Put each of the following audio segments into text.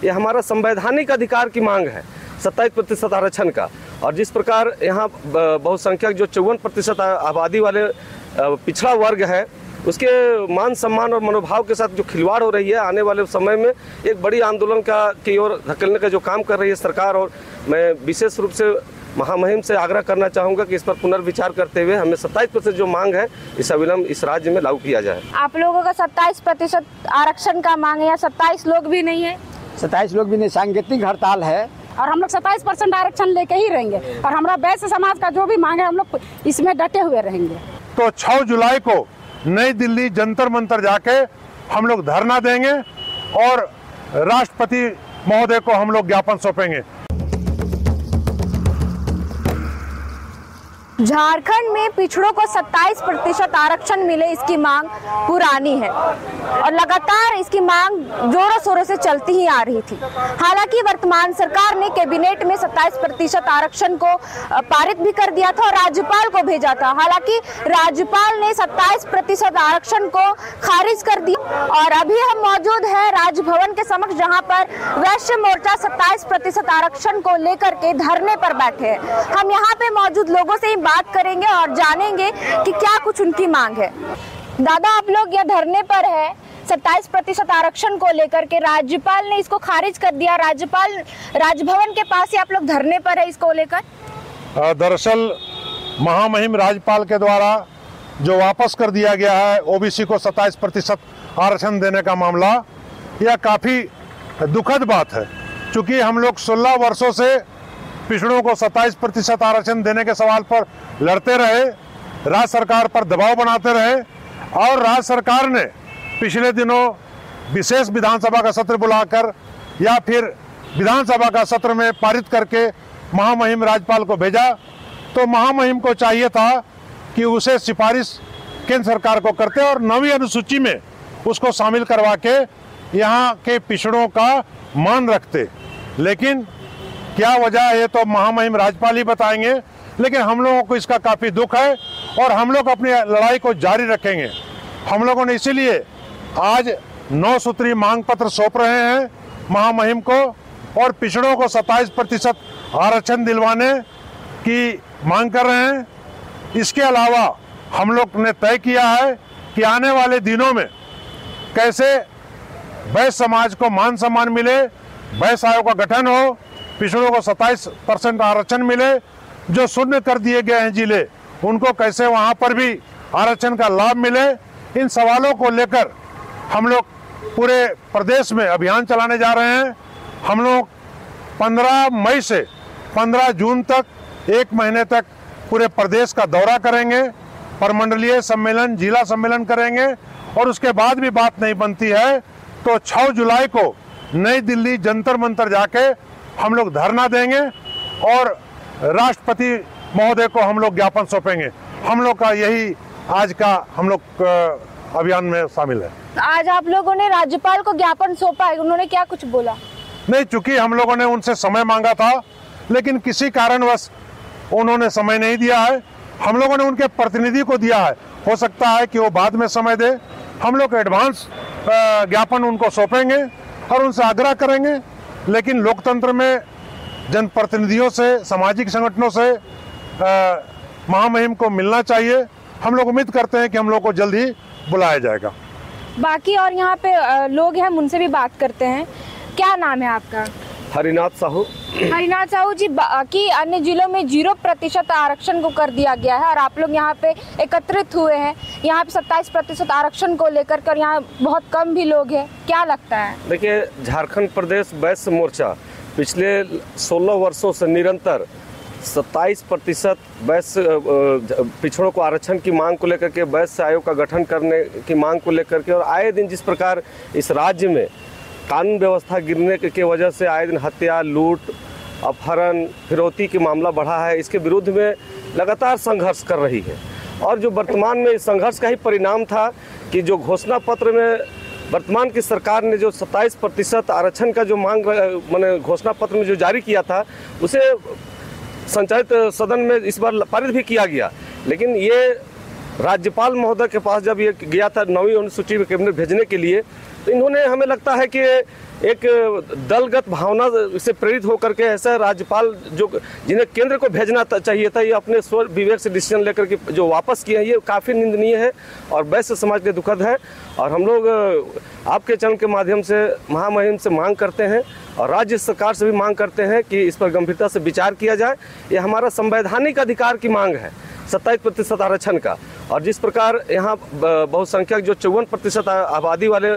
ये हमारा संवैधानिक अधिकार की मांग है 27% आरक्षण का। और जिस प्रकार यहाँ बहुसंख्यक जो 54% आबादी वाले पिछड़ा वर्ग है, उसके मान सम्मान और मनोभाव के साथ जो खिलवाड़ हो रही है, आने वाले समय में एक बड़ी आंदोलन की ओर धकेलने का जो काम कर रही है सरकार। और मैं विशेष रूप से महामहिम से आग्रह करना चाहूँगा कि इस पर पुनर्विचार करते हुए हमें 27% जो मांग है इस अविलंब इस राज्य में लागू किया जाए। आप लोगों का 27% आरक्षण का मांग है या 27 लोग भी नहीं है? 27 लोग भी नहीं, सांकेतिक हड़ताल है और हम लोग 27% आरक्षण लेके ही रहेंगे और हमारा वैश्य समाज का जो भी मांग है हम लोग इसमें डटे हुए रहेंगे। तो 6 जुलाई को नई दिल्ली जंतर मंतर जाके हम लोग धरना देंगे और राष्ट्रपति महोदय को हम लोग ज्ञापन सौंपेंगे। झारखंड में पिछड़ों को 27% आरक्षण मिले, इसकी मांग पुरानी है और लगातार इसकी मांग जोरों शोरों से चलती ही आ रही थी। हालांकि वर्तमान सरकार ने कैबिनेट में 27% आरक्षण को पारित भी कर दिया था और राज्यपाल को भेजा था। हालांकि राज्यपाल ने 27% आरक्षण को खारिज कर दिया और अभी हम मौजूद है राजभवन के समक्ष, जहां पर वैश्य मोर्चा 27% आरक्षण को लेकर के धरने पर बैठे हैं। हम यहाँ पे मौजूद लोगों से बात करेंगे और जानेंगे कि क्या कुछ उनकी मांग है। दादा, आप लोग ये धरने पर है 27% आरक्षण को लेकर के, राज्यपाल ने इसको खारिज कर दिया, राज्यपाल राजभवन के पास ही आप लोग धरने पर है इसको लेकर। दरअसल महामहिम राज्यपाल के द्वारा जो वापस कर दिया गया है ओबीसी को 27% आरक्षण देने का मामला, यह काफी दुखद बात है। क्योंकि हम लोग 16 वर्षों से पिछड़ों को 27% आरक्षण देने के सवाल पर लड़ते रहे, राज्य सरकार पर दबाव बनाते रहे और राज्य सरकार ने पिछले दिनों विशेष विधानसभा का सत्र बुलाकर या फिर विधानसभा का सत्र में पारित करके महामहिम राज्यपाल को भेजा। तो महामहिम को चाहिए था कि उसे सिफारिश केंद्र सरकार को करते और 9वीं अनुसूची में उसको शामिल करवा के यहाँ के पिछड़ों का मान रखते। लेकिन क्या वजह है तो महामहिम राज्यपाल ही बताएंगे, लेकिन हम लोगों को इसका काफ़ी दुख है और हम लोग अपनी लड़ाई को जारी रखेंगे। हम लोगों ने इसीलिए आज 9 सूत्री मांग पत्र सौंप रहे हैं महामहिम को और पिछड़ों को 27% आरक्षण दिलवाने की मांग कर रहे हैं। इसके अलावा हम लोग ने तय किया है कि आने वाले दिनों में कैसे वैश्य समाज को मान सम्मान मिले, वैश्य आयोग का गठन हो, पिछड़ों को 27% आरक्षण मिले, जो शून्य कर दिए गए हैं जिले उनको कैसे वहां पर भी आरक्षण का लाभ मिले। इन सवालों को लेकर हम लोग पूरे प्रदेश में अभियान चलाने जा रहे हैं। हम लोग 15 मई से 15 जून तक 1 महीने तक पूरे प्रदेश का दौरा करेंगे, प्रमंडलीय सम्मेलन, जिला सम्मेलन करेंगे और उसके बाद भी बात नहीं बनती है तो 6 जुलाई को नई दिल्ली जंतर मंतर जाके हम लोग धरना देंगे और राष्ट्रपति महोदय को हम लोग ज्ञापन सौंपेंगे। हम लोग का यही आज का हम लोग अभियान में शामिल है। आज आप लोगों ने राज्यपाल को ज्ञापन सौंपा है, उन्होंने क्या कुछ बोला? नहीं, चूंकि हम लोगों ने उनसे समय मांगा था लेकिन किसी कारणवश उन्होंने समय नहीं दिया है। हम लोगों ने उनके प्रतिनिधि को दिया है, हो सकता है कि वो बाद में समय दे। हम लोग एडवांस ज्ञापन उनको सौंपेंगे और उनसे आग्रह करेंगे। लेकिन लोकतंत्र में जनप्रतिनिधियों से, सामाजिक संगठनों से महामहिम को मिलना चाहिए। हम लोग उम्मीद करते हैं कि हम लोग को जल्द ही बुलाया जाएगा। बाकी और यहाँ पे लोग हैं, उनसे भी बात करते हैं। क्या नाम है आपका? हरिनाथ साहू। हरिनाथ साहू जी, बाकी अन्य जिलों में 0% आरक्षण को कर दिया गया है और आप लोग यहाँ पे एकत्रित हुए हैं, यहाँ पे 27% आरक्षण को लेकर कर यहाँ बहुत कम भी लोग हैं, क्या लगता है? देखिए, झारखंड प्रदेश वैश्य मोर्चा पिछले 16 वर्षों से निरंतर 27% वैश्य पिछड़ों को आरक्षण की मांग को लेकर के, वैश्य आयोग का गठन करने की मांग को लेकर के और आए दिन जिस प्रकार इस राज्य में कानून व्यवस्था गिरने की वजह से आए दिन हत्या, लूट, अपहरण, फिरौती की मामला बढ़ा है, इसके विरुद्ध में लगातार संघर्ष कर रही है। और जो वर्तमान में इस संघर्ष का ही परिणाम था कि जो घोषणा पत्र में वर्तमान की सरकार ने जो 27% आरक्षण का जो मांग मैंने घोषणा पत्र में जो जारी किया था, उसे संचालित सदन में इस बार पारित भी किया गया। लेकिन ये राज्यपाल महोदय के पास जब ये गया था 9वीं अनुसूची में कैबिनेट भेजने के लिए, तो इन्होंने, हमें लगता है कि एक दलगत भावना से प्रेरित होकर के ऐसा राज्यपाल जो जिन्हें केंद्र को भेजना चाहिए था, ये अपने स्व विवेक से डिसीजन लेकर के जो वापस किए हैं, ये काफ़ी निंदनीय है और वैश्य समाज के दुखद है। और हम लोग आपके चैनल के माध्यम से महामहिम से मांग करते हैं और राज्य सरकार से भी मांग करते हैं कि इस पर गंभीरता से विचार किया जाए। ये हमारा संवैधानिक अधिकार की मांग है 27% आरक्षण का। और जिस प्रकार यहाँ बहुसंख्यक जो 54% आबादी वाले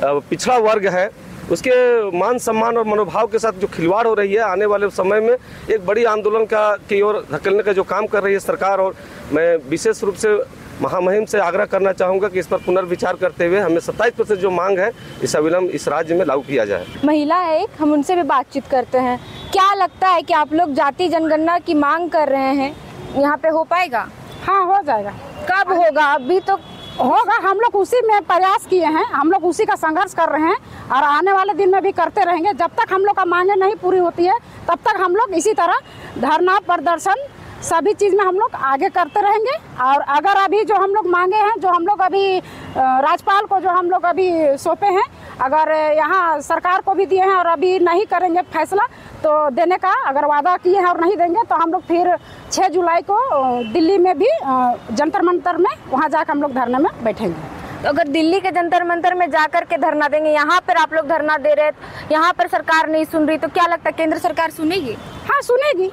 पिछड़ा वर्ग है, उसके मान सम्मान और मनोभाव के साथ जो खिलवाड़ हो रही है, आने वाले समय में एक बड़ी आंदोलन की ओर धकेलने का जो काम कर रही है सरकार। और मैं विशेष रूप से महामहिम से आग्रह करना चाहूँगा कि इस पर पुनर्विचार करते हुए हमें 27% जो मांग है इस अविलंब इस राज्य में लागू किया जाए। महिला है एक, हम उनसे भी बातचीत करते हैं। क्या लगता है कि आप लोग जाति जनगणना की मांग कर रहे हैं, यहाँ पे हो पाएगा? हाँ, हो जाएगा। कब होगा? अभी तो होगा, हम लोग उसी में प्रयास किए हैं, हम लोग उसी का संघर्ष कर रहे हैं और आने वाले दिन में भी करते रहेंगे। जब तक हम लोग का मांगे नहीं पूरी होती है तब तक हम लोग इसी तरह धरना प्रदर्शन सभी चीज़ में हम लोग आगे करते रहेंगे। और अगर अभी जो हम लोग मांगे हैं, जो हम लोग अभी राज्यपाल को जो हम लोग अभी सौंपे हैं, अगर यहाँ सरकार को भी दिए हैं और अभी नहीं करेंगे फैसला तो देने का अगर वादा किए हैं और नहीं देंगे तो हम लोग फिर 6 जुलाई को दिल्ली में भी जंतर मंतर में वहाँ जाकर हम लोग धरने में बैठेंगे। तो अगर दिल्ली के जंतर मंतर में जाकर के धरना देंगे, यहाँ पर आप लोग धरना दे रहे, यहाँ पर सरकार नहीं सुन रही, तो क्या लगता है केंद्र सरकार सुनेगी? हाँ, सुनेगी।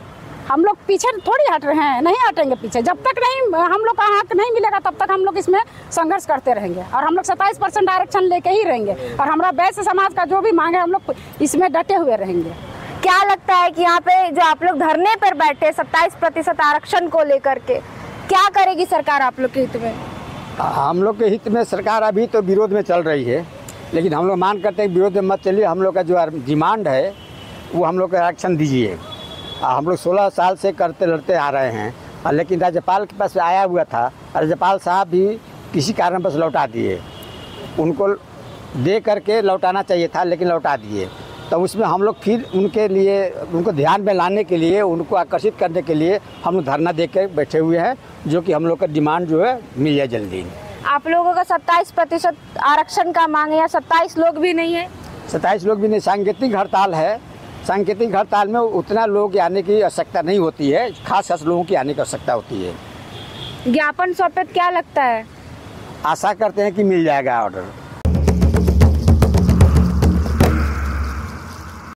हम लोग पीछे थोड़ी हट रहे हैं, नहीं हटेंगे पीछे। जब तक नहीं हम लोग का हक नहीं मिलेगा तब तक हम लोग इसमें संघर्ष करते रहेंगे और हम लोग 27% आरक्षण लेके ही रहेंगे। और हमारा वैश्य समाज का जो भी मांग है हम लोग इसमें डटे हुए रहेंगे। क्या लगता है कि यहाँ पे जो आप लोग धरने पर बैठे 27% आरक्षण को लेकर के, क्या करेगी सरकार आप लोग के हित में? हम लोग के हित में सरकार अभी तो विरोध में चल रही है, लेकिन हम लोग मांग करते हैं विरोध में मत चलिए। हम लोग का जो डिमांड है वो हम लोग को आरक्षण दीजिए। हम लोग 16 साल से करते लड़ते आ रहे हैं, लेकिन राज्यपाल के पास आया हुआ था, राज्यपाल साहब भी किसी कारणवश लौटा दिए। उनको दे करके लौटाना चाहिए था लेकिन लौटा दिए। तो उसमें हम लोग फिर उनके लिए, उनको ध्यान में लाने के लिए, उनको आकर्षित करने के लिए हम लोग धरना दे के बैठे हुए हैं, जो कि हम लोग का डिमांड जो है मिल जाए जल्दी। आप लोगों का 27% आरक्षण का मांग है या 27 लोग भी नहीं है? 27 लोग भी नहीं, सांकेतिक हड़ताल है। सांकेतिक हड़ताल में उतना लोग आने की आवश्यकता नहीं होती है, खास लोगों की आने की आवश्यकता होती है। ज्ञापन सौंपे, क्या लगता है? आशा करते हैं कि मिल जाएगा ऑर्डर।